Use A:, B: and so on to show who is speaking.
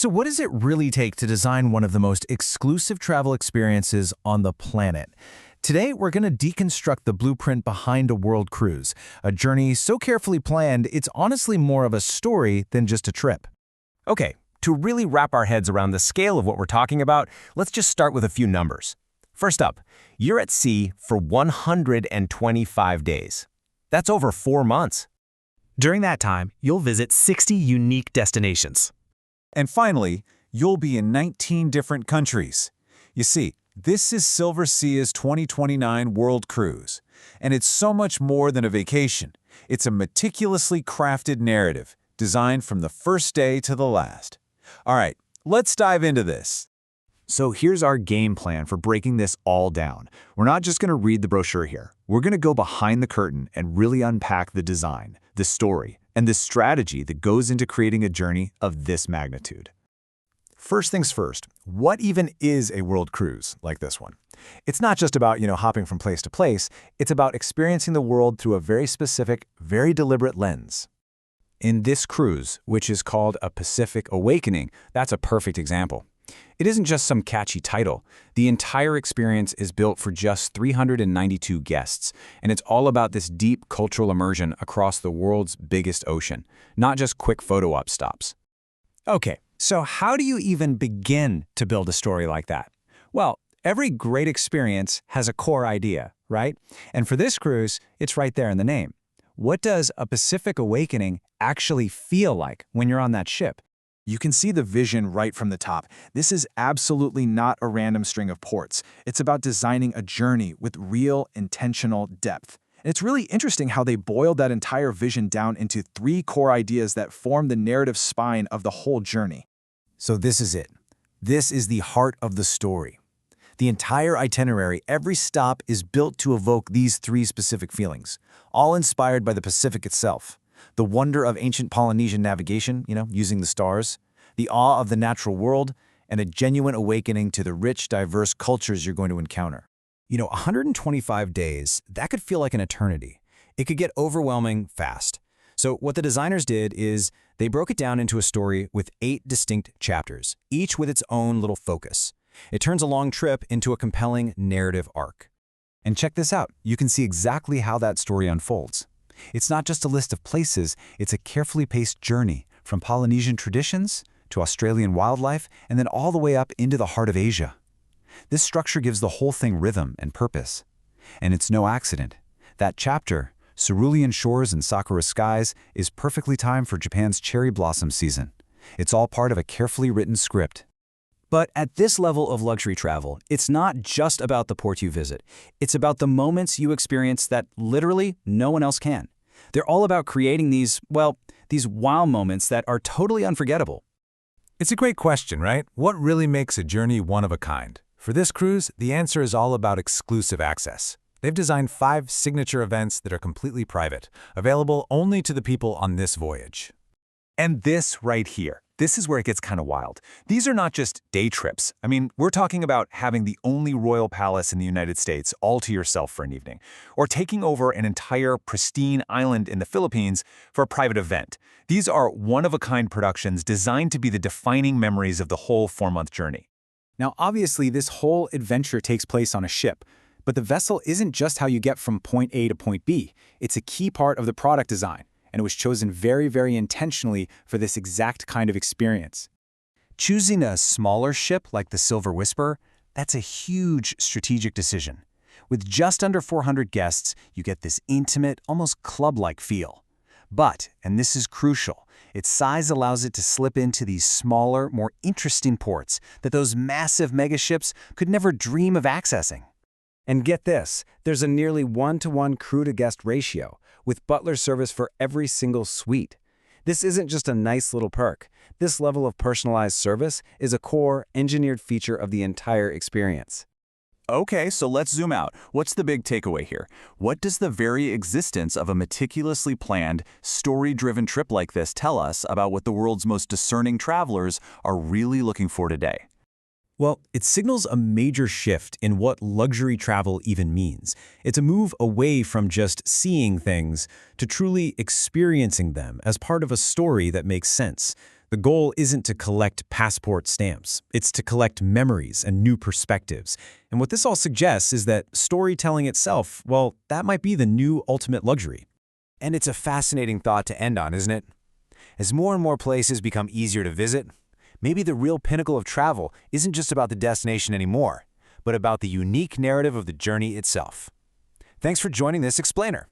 A: So what does it really take to design one of the most exclusive travel experiences on the planet? Today, we're going to deconstruct the blueprint behind a world cruise, a journey so carefully planned it's honestly more of a story than just a trip.
B: Okay, to really wrap our heads around the scale of what we're talking about, let's just start with a few numbers. First up, you're at sea for 125 days. That's over 4 months.
C: During that time, you'll visit 60 unique destinations.
D: And finally, you'll be in 19 different countries. You see, this is Silversea's 2029 World Cruise, and it's so much more than a vacation. It's a meticulously crafted narrative, designed from the first day to the last. All right, let's dive into this.
E: So here's our game plan for breaking this all down. We're not just going to read the brochure here. We're going to go behind the curtain and really unpack the design, the story, and the strategy that goes into creating a journey of this magnitude. First things first, what even is a world cruise like this one? It's not just about, hopping from place to place. It's about experiencing the world through a very specific, very deliberate lens. In this cruise, which is called A Pacific Awakening, that's a perfect example. It isn't just some catchy title. The entire experience is built for just 392 guests, and it's all about this deep cultural immersion across the world's biggest ocean, not just quick photo op stops.
C: Okay, so how do you even begin to build a story like that? Well, every great experience has a core idea, right? And for this cruise, it's right there in the name. What does A Pacific Awakening actually feel like when you're on that ship?
E: You can see the vision right from the top. This is absolutely not a random string of ports. It's about designing a journey with real, intentional depth. And it's really interesting how they boiled that entire vision down into 3 core ideas that form the narrative spine of the whole journey. So this is it. This is the heart of the story. The entire itinerary, every stop is built to evoke these 3 specific feelings, all inspired by the Pacific itself. The wonder of ancient Polynesian navigation, using the stars, the awe of the natural world, and a genuine awakening to the rich, diverse cultures you're going to encounter. 125 days, that could feel like an eternity. It could get overwhelming fast. So what the designers did is they broke it down into a story with 8 distinct chapters, each with its own little focus. It turns a long trip into a compelling narrative arc. And check this out. You can see exactly how that story unfolds. It's not just a list of places, it's a carefully paced journey from Polynesian traditions to Australian wildlife and then all the way up into the heart of Asia. This structure gives the whole thing rhythm and purpose. And it's no accident. That chapter, Cerulean Shores and Sakura Skies, is perfectly timed for Japan's cherry blossom season. It's all part of a carefully written script.
C: But at this level of luxury travel, it's not just about the port you visit. It's about the moments you experience that literally no one else can. They're all about creating these wow moments that are totally unforgettable.
D: It's a great question, right? What really makes a journey one of a kind? For this cruise, the answer is all about exclusive access. They've designed 5 signature events that are completely private, available only to the people on this voyage.
E: And this right here, this is where it gets kind of wild. These are not just day trips. We're talking about having the only royal palace in the United States all to yourself for an evening, or taking over an entire pristine island in the Philippines for a private event. These are one-of-a-kind productions designed to be the defining memories of the whole 4-month journey.
C: Now, obviously, this whole adventure takes place on a ship, but the vessel isn't just how you get from point A to point B. It's a key part of the product design, and it was chosen very, very intentionally for this exact kind of experience. Choosing a smaller ship like the Silver Whisper, that's a huge strategic decision. With just under 400 guests, you get this intimate, almost club-like feel. But, and this is crucial, its size allows it to slip into these smaller, more interesting ports that those massive megaships could never dream of accessing. And get this, there's a nearly 1-to-1 crew-to-guest ratio, with butler service for every single suite. This isn't just a nice little perk. This level of personalized service is a core, engineered feature of the entire experience.
E: Okay, so let's zoom out. What's the big takeaway here? What does the very existence of a meticulously planned, story-driven trip like this tell us about what the world's most discerning travelers are really looking for today?
A: Well, it signals a major shift in what luxury travel even means. It's a move away from just seeing things to truly experiencing them as part of a story that makes sense. The goal isn't to collect passport stamps. It's to collect memories and new perspectives. And what this all suggests is that storytelling itself, well, that might be the new ultimate luxury.
B: And it's a fascinating thought to end on, isn't it? As more and more places become easier to visit, maybe the real pinnacle of travel isn't just about the destination anymore, but about the unique narrative of the journey itself. Thanks for joining this explainer.